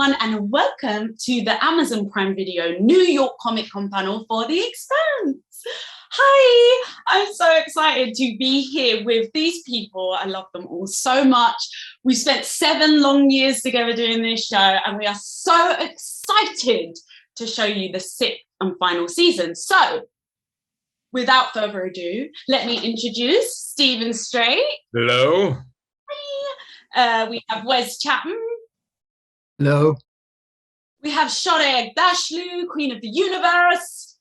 everyone, and welcome to the Amazon Prime Video New York Comic Con panel for The Expanse. Hi, I'm so excited to be here with these people. I love them all so much. We spent 7 long years together doing this show, and we are so excited to show you the 6th and final season. So, without further ado, let me introduce Stephen STRAIT. Hello. Hi. We have Wes Chatham. Hello. We have SHOHREH AGHDASHLOO, Queen of the Universe.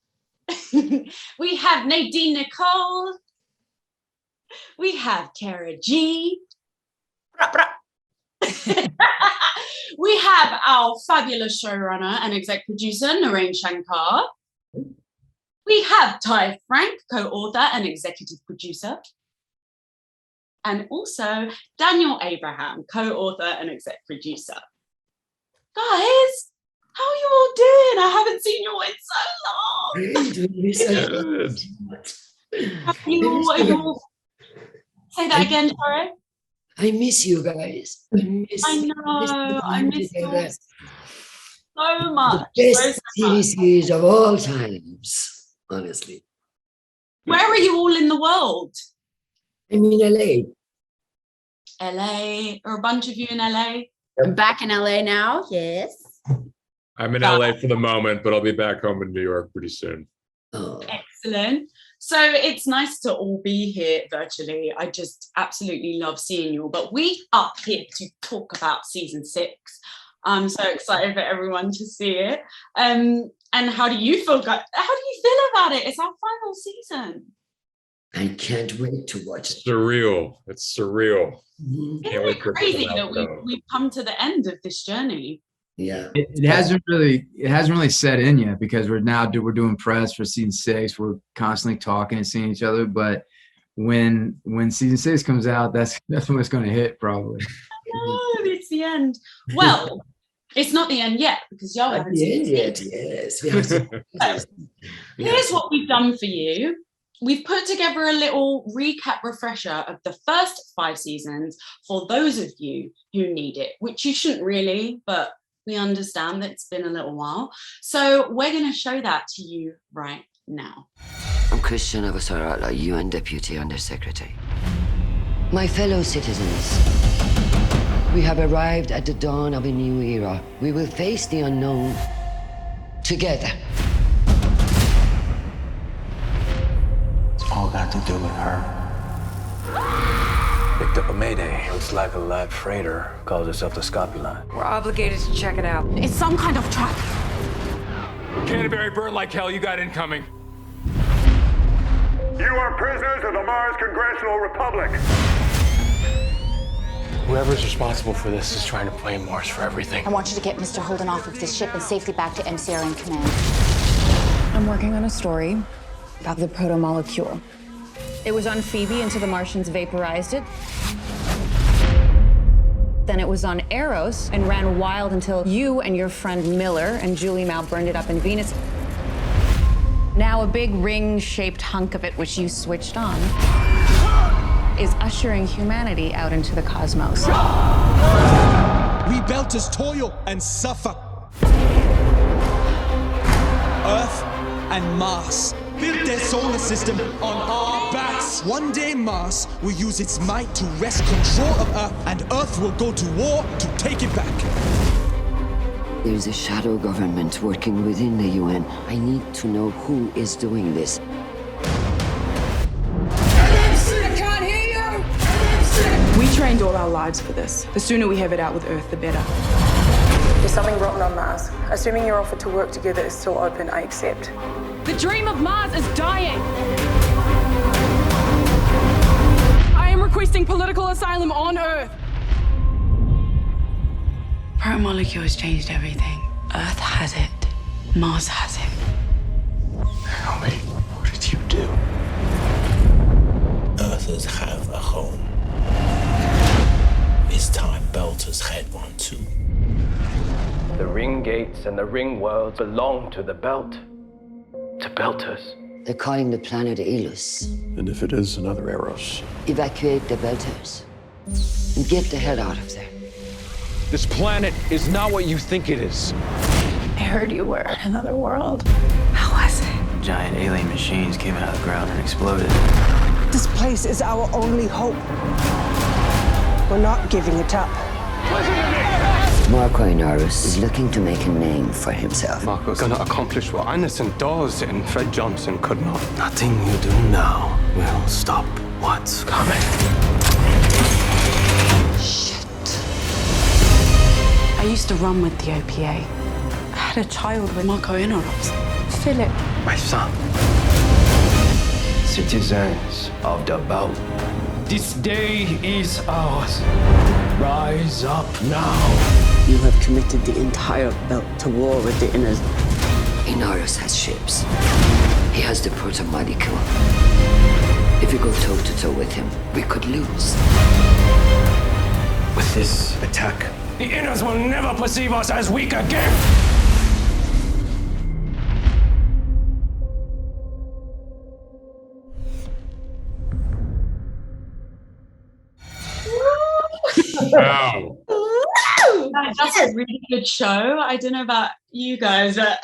We have NADINE NICOLE. We have CARA G. We have our fabulous showrunner and exec producer, NAREN SHANKAR. We have FRANK, co-author and executive producer. And also Daniel Abraham, co-author and exec producer. Guys, how are you all doing? I haven't seen you in so long. Say that again, sorry. I miss you guys. I miss you so much. The best TV series of all times, honestly. Where are you all in the world? I'm in LA. LA, or a bunch of you in LA? I'm back in LA now, yes. I'm in LA for the moment, but I'll be back home in New York pretty soon. Oh. Excellent. So it's nice to all be here virtually. I just absolutely love seeing you all. But we are here to talk about season 6. I'm so excited for everyone to see it. And how do you feel? How do you feel about it? It's our final season. I can't wait to watch it. Surreal. It's surreal. Isn't it crazy that we've come to the end of this journey? Yeah. It hasn't really set in yet, because we're doing press for season 6. We're constantly talking and seeing each other. But when season 6 comes out, that's when it's going to hit probably. Oh, it's the end. Well, it's not the end yet, because y'all haven't seen it yet. Yes. Here's what we've done for you. We've put together a little recap refresher of the first 5 seasons for those of you who need it, which you shouldn't really, but we understand that it's been a little while. So we're going to show that to you right now. I'm Christian Avasarala, UN Deputy Undersecretary. My fellow citizens, we have arrived at the dawn of a new era. We will face the unknown together. It's all got to do with her. Picked up a Mayday. Looks like a live freighter. Calls herself the Scopuline. We're obligated to check it out. It's some kind of trap. Canterbury burnt like hell. You got incoming. You are prisoners of the Mars Congressional Republic. Whoever's responsible for this is trying to blame Mars for everything. I want you to get Mr. Holden off of this ship and safely back to MCRN command. I'm working on a story about the proto-molecule. It was on Phoebe until the Martians vaporized it. Then it was on Eros and ran wild until you and your friend Miller and Julie Mao burned it up in Venus. Now a big ring-shaped hunk of it, which you switched on, is ushering humanity out into the cosmos. We belters toil and suffer. Earth and Mars built their solar system on our backs. One day Mars will use its might to wrest control of Earth, and Earth will go to war to take it back. There's a shadow government working within the UN. I need to know who is doing this. I can't hear you! We trained all our lives for this. The sooner we have it out with Earth, the better. There's something rotten on Mars. Assuming your offer to work together is still open, I accept. The dream of Mars is dying! I am requesting political asylum on Earth. Proto-molecule has changed everything. Earth has it. Mars has it. Tell me, what did you do? Earthers have a home. It's time Belters had one too. The ring gates and the ring world belong to the belt. To Belters. They're calling the planet Ilus. And if it is another Eros? Evacuate the Belters and get the hell out of there. This planet is not what you think it is. I heard you were in another world. How was it? Giant alien machines came out of the ground and exploded. This place is our only hope. We're not giving it up. Marco Inaros is looking to make a name for himself. Marco's gonna accomplish what Anderson does and Fred Johnson could not. Nothing you do now will stop what's coming. I used to run with the OPA. I had a child with Marco Inaros. Philip. My son. Citizens of the belt. This day is ours. Rise up now. You have committed the entire belt to war with the Inners. Inaros has ships. He has the proto-molecule. If we go toe-to-toe with him, we could lose. With this attack, The Inners will never perceive us as weak again. Wow. That's a really good show. I don't know about you guys, but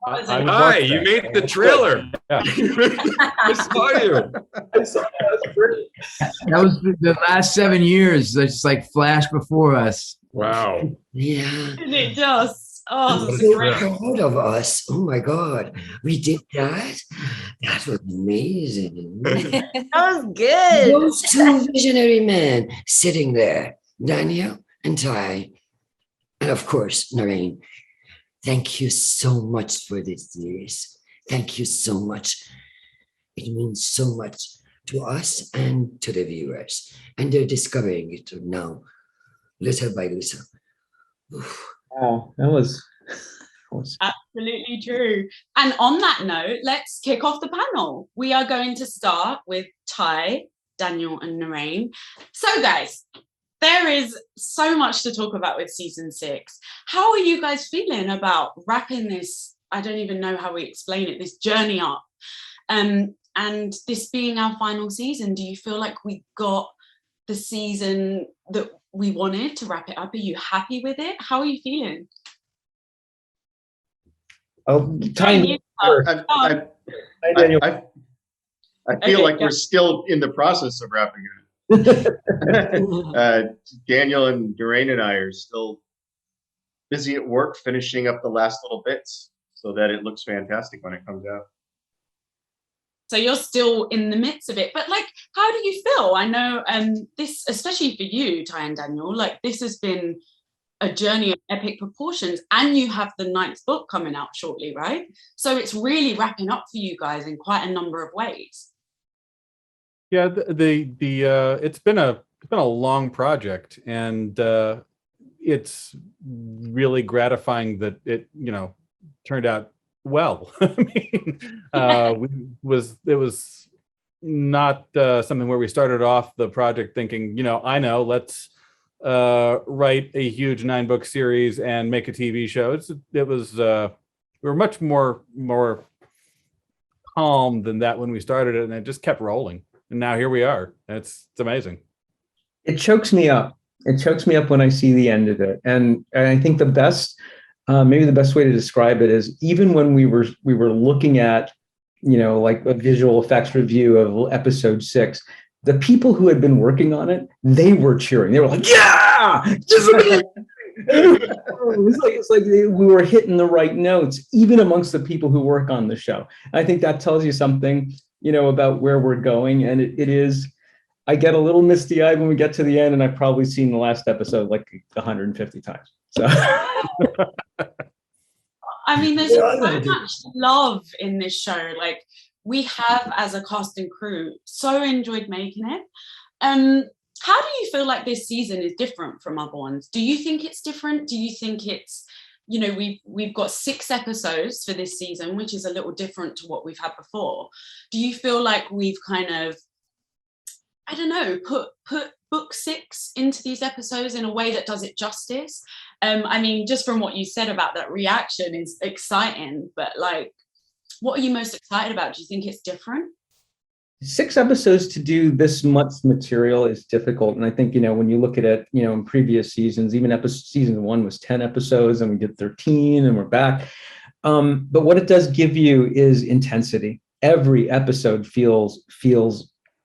Hi, you made the trailer. I saw you. I saw that. That's great. That was the last 7 years. That just like flashed before us. Wow. Yeah. it does. Oh, I'm so proud of us. Oh my God. We did that? That was amazing. That was good. Those two visionary men sitting there, Daniel and Ty, and of course, NAREN. Thank you so much for this series. Thank you so much. It means so much to us and to the viewers. And they're discovering it now, little by little. Oof. Wow, that was absolutely true. And on that note, let's kick off the panel. We are going to start with Ty, Daniel, and NAREN. So, guys, there is so much to talk about with season 6. How are you guys feeling about wrapping this? I don't even know how we explain it, this journey up. And this being our final season, do you feel like we got the season that we wanted to wrap it up? Are you happy with it? How are you feeling? oh, tiny. I feel like we're still in the process of wrapping it up. Daniel and NAREN and I are still busy at work finishing up the last little bits so that it looks fantastic when it comes out. So you're still in the midst of it, but like, how do you feel? I know this, especially for you, Ty and Daniel, like this has been a journey of epic proportions, and you have the 9th book coming out shortly, right? So it's really wrapping up for you guys in quite a number of ways. Yeah, it's been a long project, and it's really gratifying that it turned out well. I mean, it was not something where we started off the project thinking, let's write a huge 9-book series and make a TV show. We were much more calm than that when we started it, and it just kept rolling. And now here we are. It's amazing. It chokes me up. It chokes me up when I see the end of it. And I think maybe the best way to describe it is, even when we were looking at, like a visual effects review of episode 6, the people who had been working on it, they were cheering. They were like, yeah! It's like we were hitting the right notes, even amongst the people who work on the show. I think that tells you something, about where we're going. And it is, I get a little misty-eyed when we get to the end, and I've probably seen the last episode like 150 times. So I mean, there's so much love in this show. Like, we have, as a cast and crew, so enjoyed making it. How do you feel like this season is different from other ones? Do you think it's different? Do you think it's, we've got 6 episodes for this season, which is a little different to what we've had before. Do you feel like we've kind of, I don't know, put book 6 into these episodes in a way that does it justice? I mean, just from what you said about that reaction is exciting, but like, what are you most excited about? Do you think it's different? 6 episodes to do this much material is difficult. And I think, when you look at it, in previous seasons, even season 1 was 10 episodes and we did 13 and we're back. But what it does give you is intensity. Every episode feels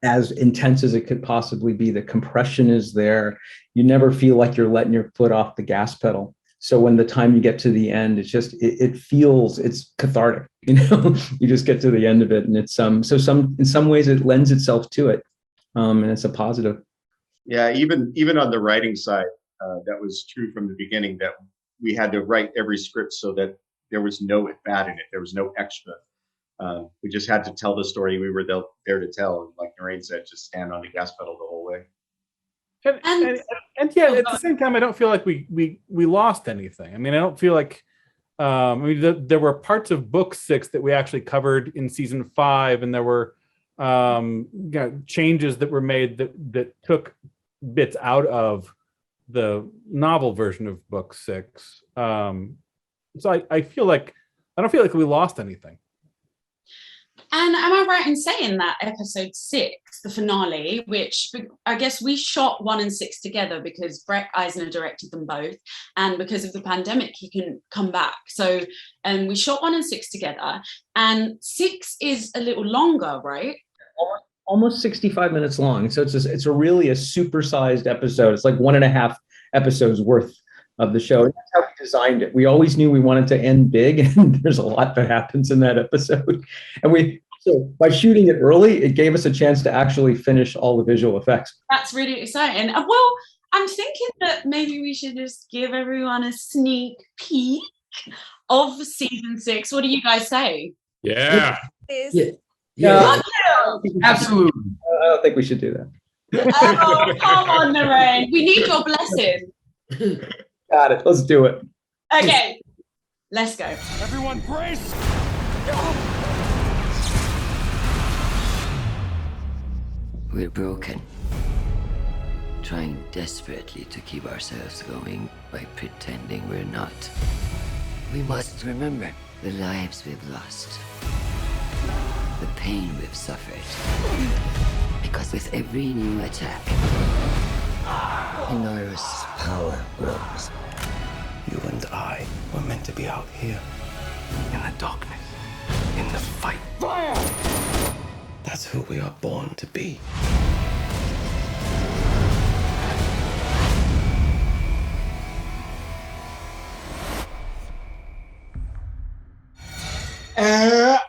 as intense as it could possibly be. The compression is there. You never feel like you're letting your foot off the gas pedal. So when the time you get to the end, it's just, it's cathartic, you just get to the end of it. And it's, in some ways it lends itself to it. And it's a positive. Yeah. Even on the writing side, that was true from the beginning, that we had to write every script so that there was no fat in it. There was no extra. We just had to tell the story we were there to tell. And like Narene said, just stand on the gas pedal the whole way. And yeah, at the same time, I don't feel like we lost anything. I mean, I don't feel like there were parts of book 6 that we actually covered in season 5, and there were changes that were made that took bits out of the novel version of book 6. So I feel like I don't feel like we lost anything. And am I right in saying that episode 6, the finale, which I guess we shot 1 and 6 together because Brett Eisner directed them both, and because of the pandemic, he couldn't come back. So we shot 1 and 6 together, and 6 is a little longer, right? Almost 65 minutes long. So it's really a supersized episode. It's like 1.5 episodes worth of the show. And that's how we designed it. We always knew we wanted to end big, and there's a lot that happens in that episode. And so by shooting it early, it gave us a chance to actually finish all the visual effects. That's really exciting. Well, I'm thinking that maybe we should just give everyone a sneak peek of season 6. What do you guys say? Yeah. Yeah. Absolutely. I don't think we should do that. Oh, come on, Narene. We need your blessing. Got it. Let's do it. Okay, let's go. Everyone brace! We're broken, trying desperately to keep ourselves going by pretending we're not. We must remember the lives we've lost, the pain we've suffered, because with every new attack, Inaros' power grows. You and I were meant to be out here, in the darkness, in the fight. Fire! That's who we are born to be.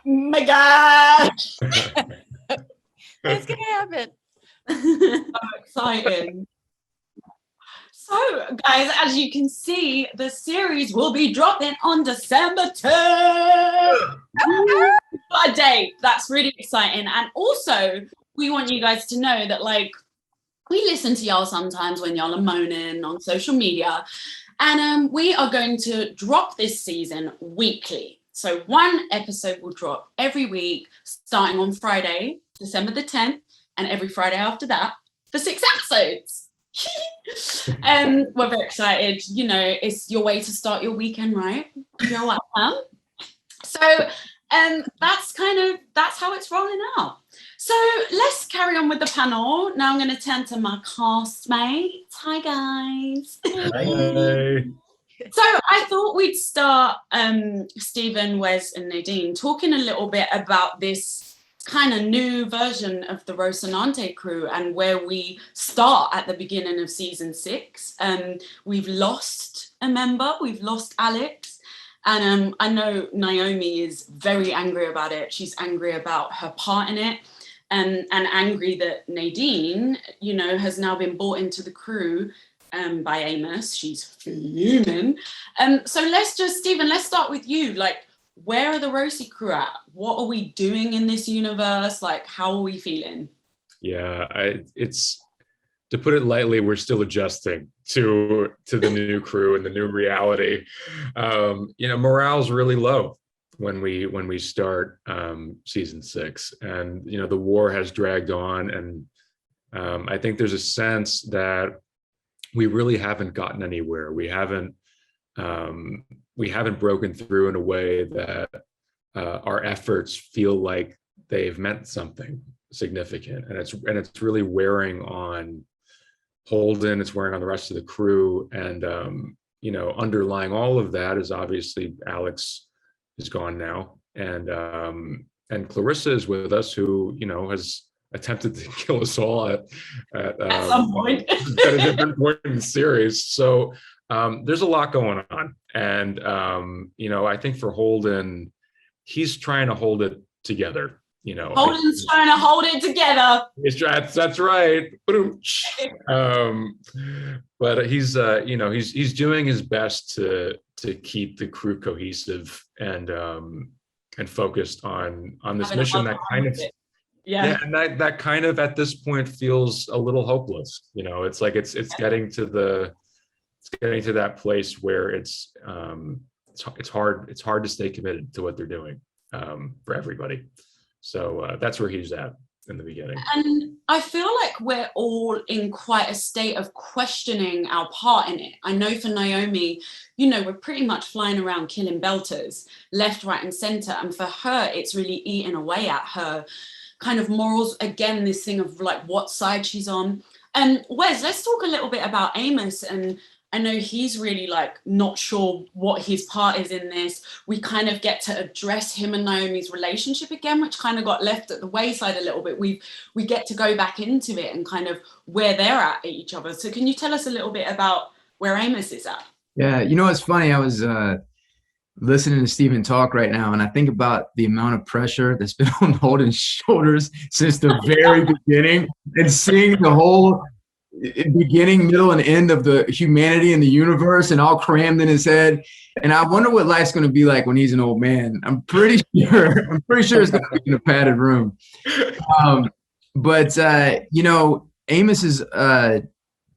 My gosh! It's gonna happen. So exciting. So, guys, as you can see, the series will be dropping on December 10th. What a date. That's really exciting. And also, we want you guys to know that, like, we listen to y'all sometimes when y'all are moaning on social media. And we are going to drop this season weekly. So 1 episode will drop every week, starting on Friday, December the 10th, and every Friday after that for 6 episodes. We're very excited. It's your way to start your weekend, right? You're welcome. So that's how it's rolling out. So let's carry on with the panel. Now I'm going to turn to my castmates. Hi, guys. Hi. So I thought we'd start, Stephen, Wes, and Nadine, talking a little bit about this kind of new version of the Rocinante crew and where we start at the beginning of season 6. We've lost a member, we've lost Alex, and I know Naomi is very angry about it. She's angry about her part in it, and angry that Nadine, has now been brought into the crew by Amos. She's fuming. So Stephen, let's start with you. Like, where are the Roci crew at? What are we doing in this universe? Like, how are we feeling? Yeah, it's, to put it lightly, we're still adjusting to the new crew and the new reality. Morale's really low when we start season 6, and the war has dragged on, and I think there's a sense that we really haven't gotten anywhere. We haven't broken through in a way that our efforts feel like they've meant something. significant, and it's really wearing on Holden, it's wearing on the rest of the crew, and you know, underlying all of that is obviously Alex is gone now, and Clarissa is with us, who, you know, has attempted to kill us all at some point. at a different point in the series. So there's a lot going on, and you know, I think for Holden, he's trying to hold it together. You know, Holden's trying to hold it together. That's right. But he's you know, he's doing his best to keep the crew cohesive and focused on this mission that kind of and that kind of at this point feels a little hopeless. You know, it's like it's getting to that place where it's hard to stay committed to what they're doing for everybody. So that's where he's at in the beginning. And I feel like we're all in quite a state of questioning our part in it. I know for Naomi, you know, we're pretty much flying around killing belters left, right, and center. And for her, it's really eating away at her kind of morals. Again, this thing of like what side she's on. And Wes, let's talk a little bit about Amos. And I know he's really like not sure what his part is in this. We kind of get to address him and Naomi's relationship again, which kind of got left at the wayside a little bit. We get to go back into it and kind of where they're at each other. So can you tell us a little bit about where Amos is at? Yeah, you know, it's funny. I was listening to Stephen talk right now, and I think about the amount of pressure that's been on Holden's shoulders since the very beginning, and seeing the whole beginning, middle, and end of the humanity and the universe and all crammed in his head. And I wonder what life's going to be like when he's an old man. I'm pretty sure it's going to be in a padded room. But you know, Amos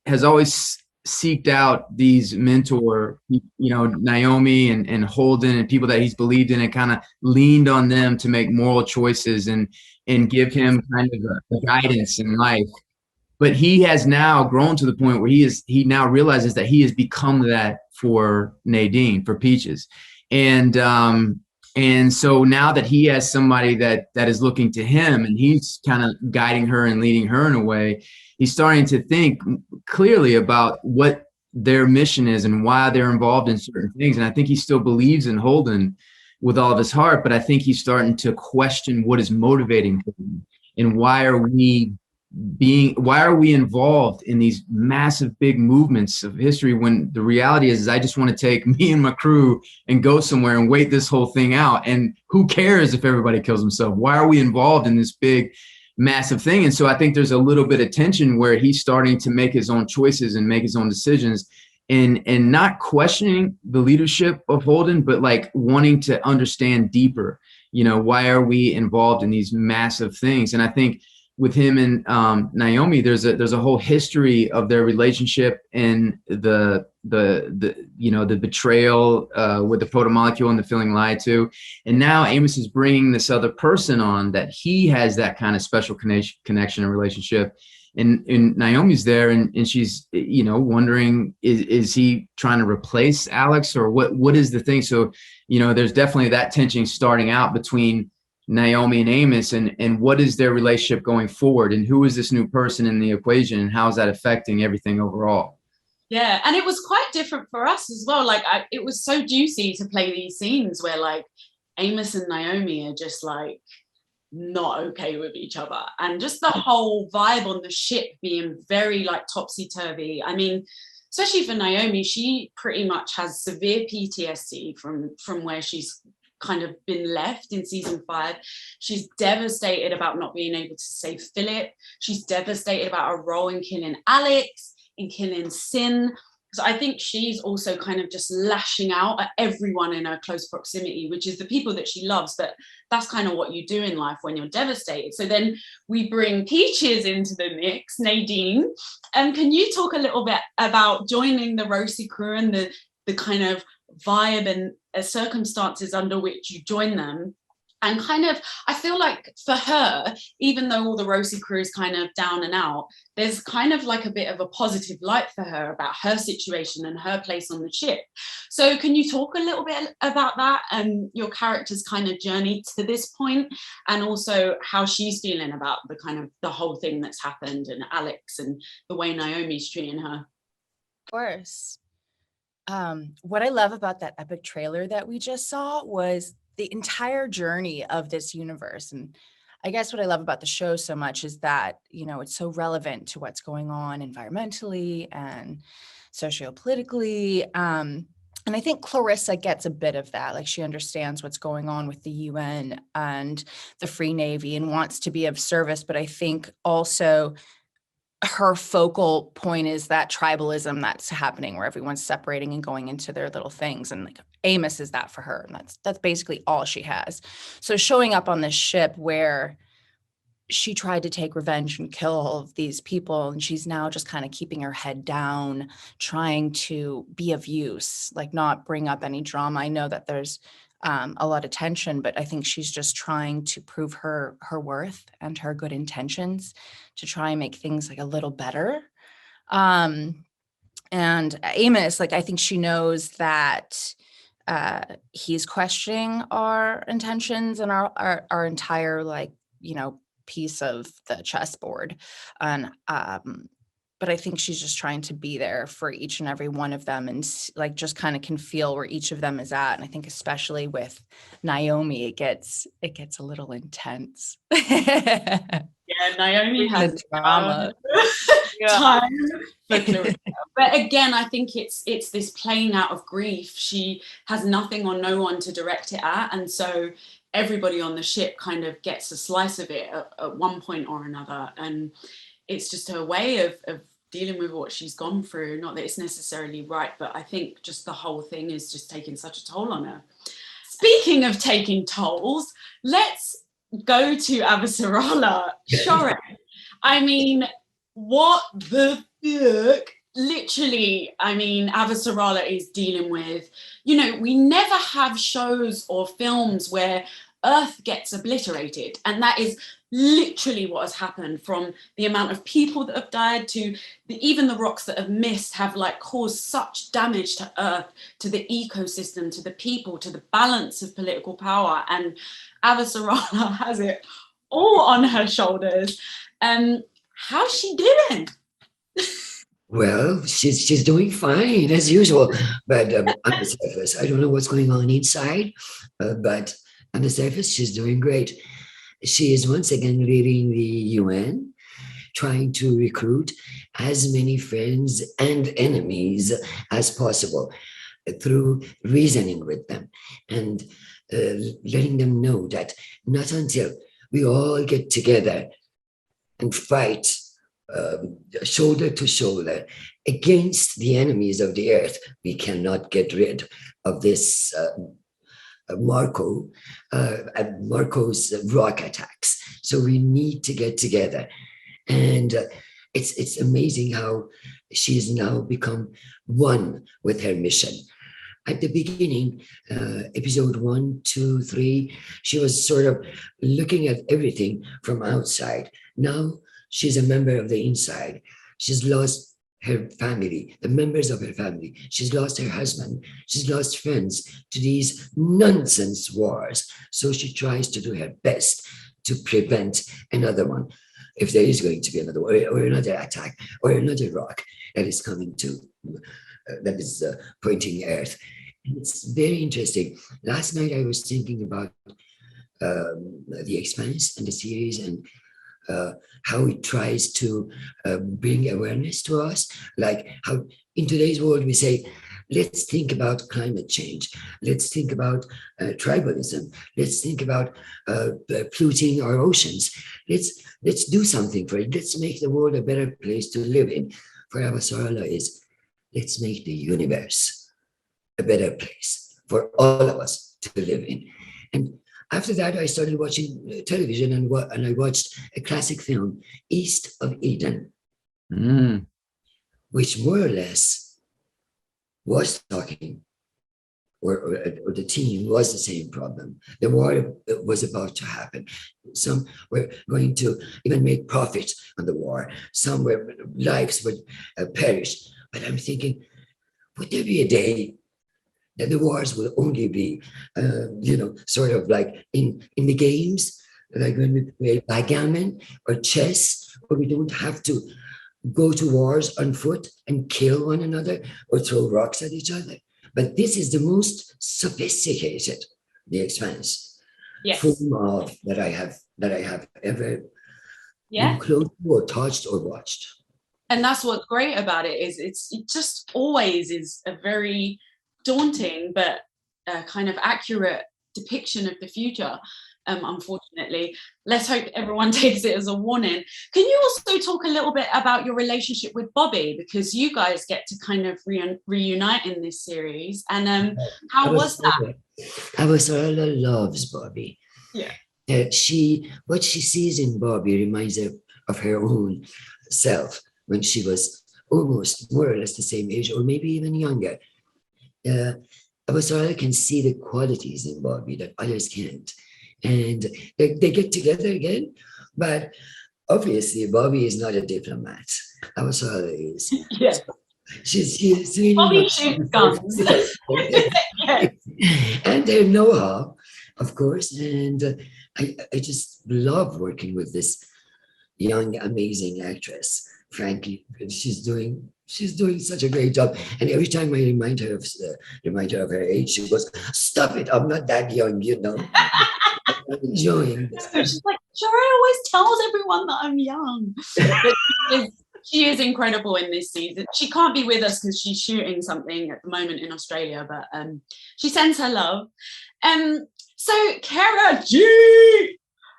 has always seeked out these mentor, you know, Naomi and Holden, and people that he's believed in, and kind of leaned on them to make moral choices and give him kind of a guidance in life. But he has now grown to the point where he now realizes that he has become that for Nadine, for Peaches. And so now that he has somebody that is looking to him, and he's kind of guiding her and leading her in a way, he's starting to think clearly about what their mission is and why they're involved in certain things. And I think he still believes in Holden with all of his heart, but I think he's starting to question what is motivating him, and why are we involved in these massive big movements of history, when the reality is I just want to take me and my crew and go somewhere and wait this whole thing out. And who cares if everybody kills himself? Why are we involved in this big, massive thing? And so I think there's a little bit of tension where he's starting to make his own choices and make his own decisions, and not questioning the leadership of Holden, but like wanting to understand deeper, you know, why are we involved in these massive things? And I think with him and Naomi, there's a whole history of their relationship, and the you know, the betrayal with the protomolecule and the feeling lied to. And now Amos is bringing this other person on that he has that kind of special connection and relationship. And Naomi's there, and she's, you know, wondering, is he trying to replace Alex, or what is the thing? So, you know, there's definitely that tension starting out between Naomi and Amos, and what is their relationship going forward, and who is this new person in the equation, and how is that affecting everything overall? Yeah, and it was quite different for us as well. Like it was so juicy to play these scenes where like Amos and Naomi are just like not okay with each other, and just the whole vibe on the ship being very like topsy-turvy. I mean, especially for Naomi, she pretty much has severe PTSD from where she's kind of been left in season 5. She's devastated about not being able to save Philip. She's devastated about her role in killing Alex, in killing Sin. So I think she's also kind of just lashing out at everyone in her close proximity, which is the people that she loves. But that's kind of what you do in life when you're devastated. So then we bring Peaches into the mix, Nadine. And can you talk a little bit about joining the Roci crew and the kind of vibe and circumstances under which you join them, And kind of, I feel like for her, even though all the Rosie crew is kind of down and out, there's kind of like a bit of a positive light for her about her situation and her place on the ship. So can you talk a little bit about that and your character's kind of journey to this point, and also how she's feeling about the kind of the whole thing that's happened, and Alex and the way Naomi's treating her? Of course. What I love about that epic trailer that we just saw was the entire journey of this universe. And I guess what I love about the show so much is that, you know, it's so relevant to what's going on environmentally and sociopolitically. And I think Clarissa gets a bit of that. Like, she understands what's going on with the UN and the Free Navy and wants to be of service. But I think also her focal point is that tribalism that's happening, where everyone's separating and going into their little things. And like, Amos is that for her. And that's basically all she has. So showing up on this ship where she tried to take revenge and kill all of these people, and she's now just kind of keeping her head down, trying to be of use, like not bring up any drama. I know that there's a lot of tension, but I think she's just trying to prove her worth and her good intentions to try and make things like a little better. And Amos, like, I think she knows that he's questioning our intentions and our entire, like, you know, piece of the chessboard. And but I think she's just trying to be there for each and every one of them, and like just kind of can feel where each of them is at. And I think especially with Naomi, it gets a little intense. Yeah, Naomi has drama. Time. But again, I think it's this playing out of grief. She has nothing or no one to direct it at, and so everybody on the ship kind of gets a slice of it at one point or another. And it's just her way of dealing with what she's gone through. Not that it's necessarily right, but I think just the whole thing is just taking such a toll on her. Speaking of taking tolls, let's go to Avasarala. SHOHREH. I mean, what the fuck? Literally, I mean, Avasarala is dealing with, you know, we never have shows or films where Earth gets obliterated, and that is literally what has happened, from the amount of people that have died to even the rocks that have missed have like caused such damage to Earth, to the ecosystem, to the people, to the balance of political power. And Avasarala has it all on her shoulders. How's she doing? Well, she's doing fine as usual, but on the surface, I don't know what's going on inside, but on the surface, she's doing great. She is once again leading the UN, trying to recruit as many friends and enemies as possible through reasoning with them and letting them know that not until we all get together and fight shoulder to shoulder against the enemies of the earth, we cannot get rid of this Marco's rock attacks. So we need to get together. And it's amazing how she's now become one with her mission. At the beginning, episode 1, 2, 3, she was sort of looking at everything from outside. Now she's a member of the inside. She's lost her family, the members of her family. She's lost her husband. She's lost friends to these nonsense wars. So she tries to do her best to prevent another one, if there is going to be another war, or another attack, or another rock that is coming to, that is pointing Earth. And it's very interesting. Last night I was thinking about the Expanse and the series, and how it tries to bring awareness to us, like how in today's world we say, let's think about climate change, let's think about tribalism, let's think about polluting our oceans, let's do something for it, let's make the world a better place to live in. For Avasarala is, let's make the universe a better place for all of us to live in. And after that, I started watching television, and I watched a classic film, East of Eden, which more or less was talking or the team was the same problem. The war was about to happen. Some were going to even make profit on the war. Some lives would perish. But I'm thinking, would there be a day that the wars will only be, sort of like in the games, like when we play backgammon or chess, where we don't have to go to wars on foot and kill one another or throw rocks at each other. But this is the most sophisticated, the Expanse, form of that I have ever been close to or touched or watched. And that's what's great about it, is it just always is a very daunting but kind of accurate depiction of the future. Unfortunately, let's hope everyone takes it as a warning. Can you also talk a little bit about your relationship with Bobby, because you guys get to kind of reunite in this series, and how was that? Avasarala loves Bobby. Yeah. What she sees in Bobby reminds her of her own self when she was almost more or less the same age, or maybe even younger. Avasarala can see the qualities in Bobby that others can't. And they get together again, but obviously Bobby is not a diplomat. Avasarala is. Yeah. She's really Bobby shoots guns. And their know-how, of course. And I just love working with this young, amazing actress, Frankie. She's doing such a great job. And every time I remind her of her age, she goes, "Stop it! I'm not that young, you know." I'm enjoying this. She's like, "SHOHREH always tells everyone that I'm young." But she is incredible in this season. She can't be with us because she's shooting something at the moment in Australia, but she sends her love. So Cara G,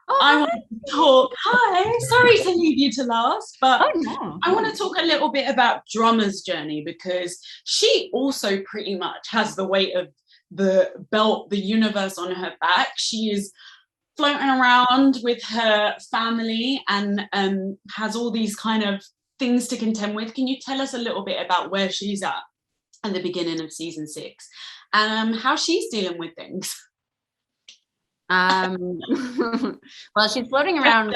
I want to talk. Hi, sorry to leave you to last, but I want to talk a little bit about Drummer's journey, because she also pretty much has the weight of the belt, the universe on her back. She is floating around with her family and has all these kind of things to contend with. Can you tell us a little bit about where she's at the beginning of season 6 and how she's dealing with things? Well, she's floating around.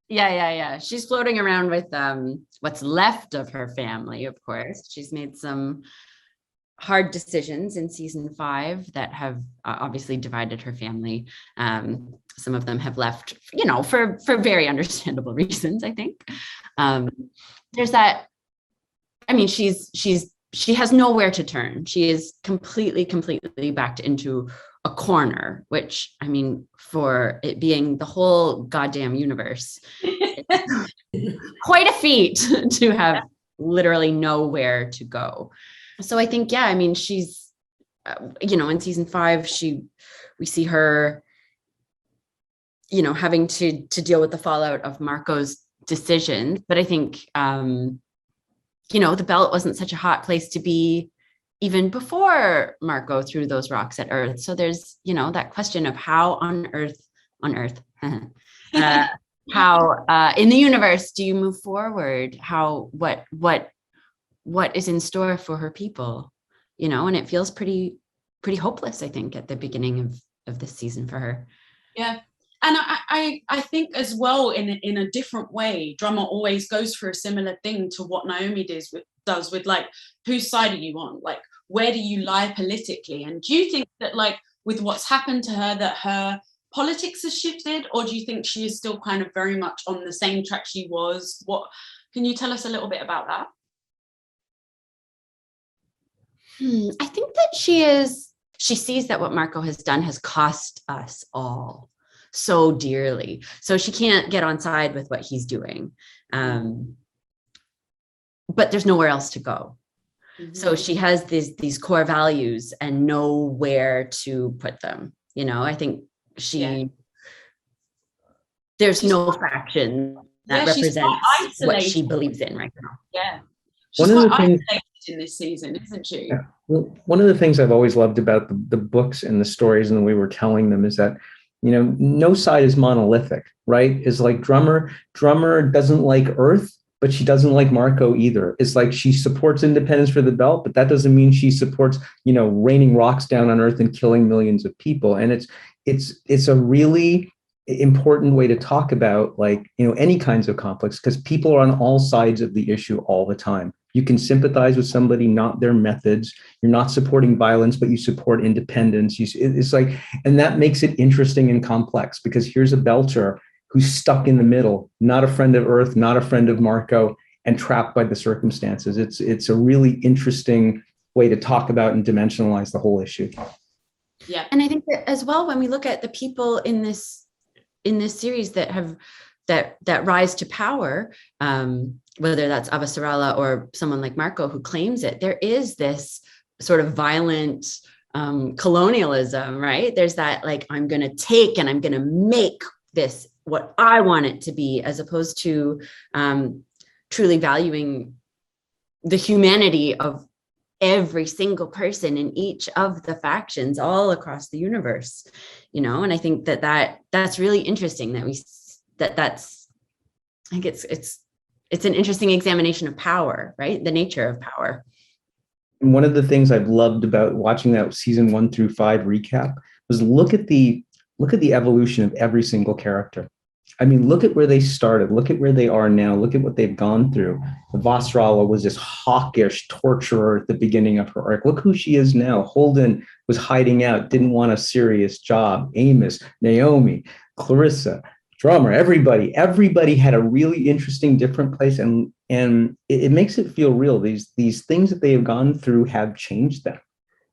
Yeah. She's floating around with what's left of her family, of course. She's made some hard decisions in season 5 that have obviously divided her family. Some of them have left, for very understandable reasons, I think. There's that, I mean, she has nowhere to turn. She is completely backed into a corner, which, I mean, for it being the whole goddamn universe, it's quite a feat to have literally nowhere to go. So I think, I mean, she's, in season 5, we see her, having to deal with the fallout of Marco's decisions. But I think, the belt wasn't such a hot place to be even before Marco threw those rocks at Earth. So there's, that question of how on Earth, how in the universe do you move forward? What is in store for her people, and it feels pretty hopeless, I think, at the beginning of this season for her. Yeah. And I think as well, in a different way, Drummer always goes through a similar thing to what Naomi does with like, whose side are you on? Like, where do you lie politically? And do you think that, like, with what's happened to her, that her politics has shifted, or do you think she is still kind of very much on the same track she was? Can you tell us a little bit about that? I think that she sees that what Marco has done has cost us all so dearly. So she can't get on side with what he's doing. But there's nowhere else to go. Mm-hmm. So she has these core values and nowhere to put them. I think there's no faction that represents what she believes in right now. Yeah. She's quite isolated in this season, isn't she? Yeah. Well, one of the things I've always loved about the books and the stories and the way we're telling them is that, no side is monolithic, right? Is like Drummer doesn't like Earth, but she doesn't like Marco either. It's like she supports independence for the belt, but that doesn't mean she supports, raining rocks down on Earth and killing millions of people. And it's a really important way to talk about any kinds of conflicts, because people are on all sides of the issue all the time. You can sympathize with somebody, not their methods. You're not supporting violence, but you support independence. It's like, and that makes it interesting and complex, because here's a belter who's stuck in the middle, not a friend of Earth, not a friend of Marco, and trapped by the circumstances. It's a really interesting way to talk about and dimensionalize the whole issue. Yeah, and I think that as well, when we look at the people in this series that rise to power, whether that's Avasarala or someone like Marco who claims it, there is this sort of violent colonialism, right? There's that I'm going to take and I'm going to make this what I want it to be, as opposed to truly valuing the humanity of every single person in each of the factions all across the universe, and I think that's really interesting that's I think it's an interesting examination of power, right? The nature of power. And one of the things I've loved about watching that season 1 through 5 recap was look at the evolution of every single character. I mean, look at where they started. Look at where they are now. Look at what they've gone through. Vasrala was this hawkish torturer at the beginning of her arc. Look who she is now. Holden was hiding out, didn't want a serious job. Amos, Naomi, Clarissa, Drummer, everybody had a really interesting, different place. And it makes it feel real. These things that they have gone through have changed them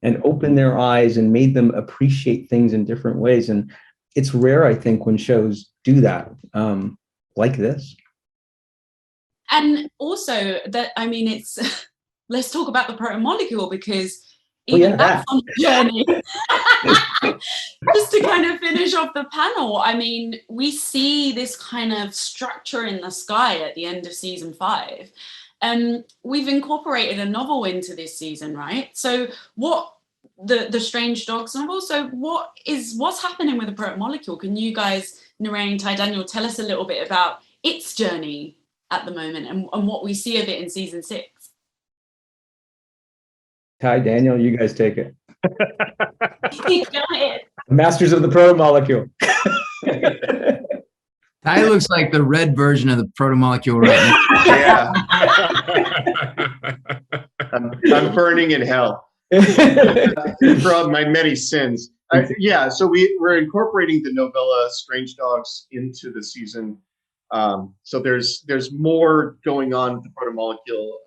and opened their eyes and made them appreciate things in different ways. And it's rare, I think, when shows do that, like this. And also it's let's talk about the proto-molecule, because that's on the journey. Just to kind of finish off the panel, we see this kind of structure in the sky at the end of season 5. We've incorporated a novel into this season, right? So what the Strange Dogs novel. So what's happening with the proto-molecule? Can you guys, Naren, Ty, Daniel, tell us a little bit about its journey at the moment and what we see of it in season 6? Ty, Daniel, you guys take it. Go ahead. Masters of the proto-molecule. Ty looks like the red version of the proto-molecule right now. Yeah. I'm burning in hell from my many sins. So we're incorporating the novella Strange Dogs into the season. So there's more going on with the proto-molecule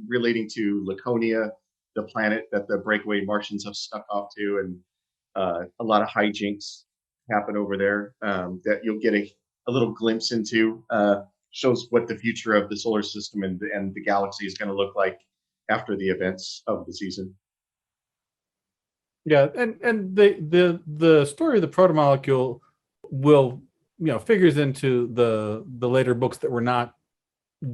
relating to Laconia, the planet that the breakaway Martians have stuck off to, and a lot of hijinks happen over there that you'll get a little glimpse into. Shows what the future of the solar system and the galaxy is going to look like after the events of the season. Yeah, and the story of the proto-molecule will figures into the later books that we're not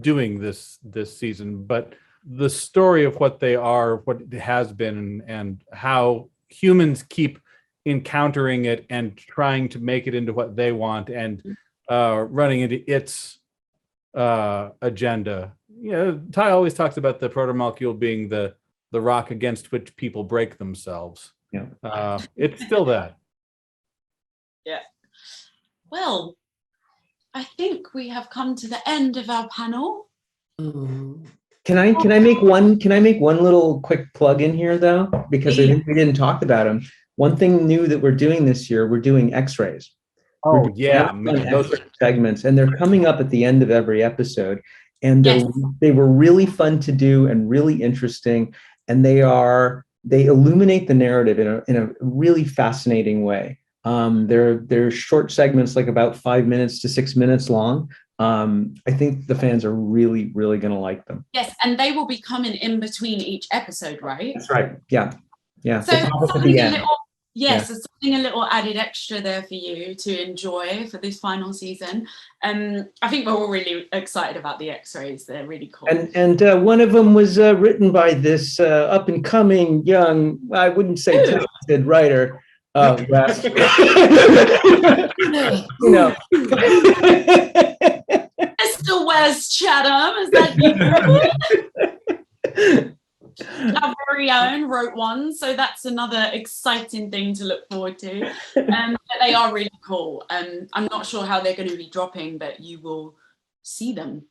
doing this season, but the story of what they are, what it has been, and how humans keep encountering it and trying to make it into what they want and running into its agenda. Ty always talks about the proto-molecule being the rock against which people break themselves. Yeah, it's still that. Yeah. Well, I think we have come to the end of our panel. Can I make one little quick plug in here though? Because I think we didn't talk about them. One thing new that we're doing this year, we're doing X-rays. Oh yeah, those segments, and they're coming up at the end of every episode, and they were really fun to do and really interesting, and they illuminate the narrative in a really fascinating way. They're short segments, like about 5 minutes to 6 minutes long. I think the fans are really, really going to like them. Yes, and they will be coming in between each episode, right? That's right. Yeah. So something a little added extra there for you to enjoy for this final season. I think we're all really excited about the X-rays. They're really cool. And one of them was written by this up and coming young, I wouldn't say talented writer. Wes. They're still Where's Chatham? Is that you? Our very own wrote one, so that's another exciting thing to look forward to. But they are really cool. I'm not sure how they're going to be dropping, but you will see them.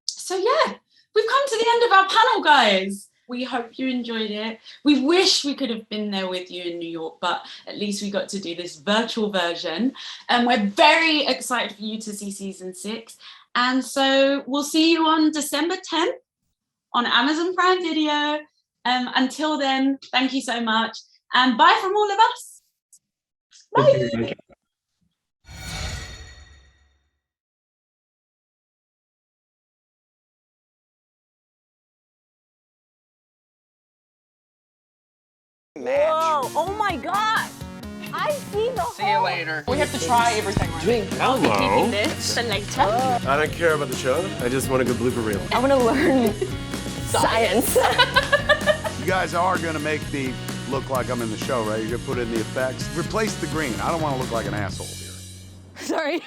So yeah, we've come to the end of our panel, guys. We hope you enjoyed it. We wish we could have been there with you in New York, but at least we got to do this virtual version. And we're very excited for you to see season 6. And so we'll see you on December 10th on Amazon Prime Video. Until then, thank you so much. And bye from all of us. Bye. Whoa, oh my God. I see the whole... See you later. We have to try everything. Drink. Hello. This for later. I don't care about the show. I just want a good blooper reel. I want to learn science. You guys are going to make me look like I'm in the show, right? You're going to put in the effects. Replace the green. I don't want to look like an asshole here. Sorry.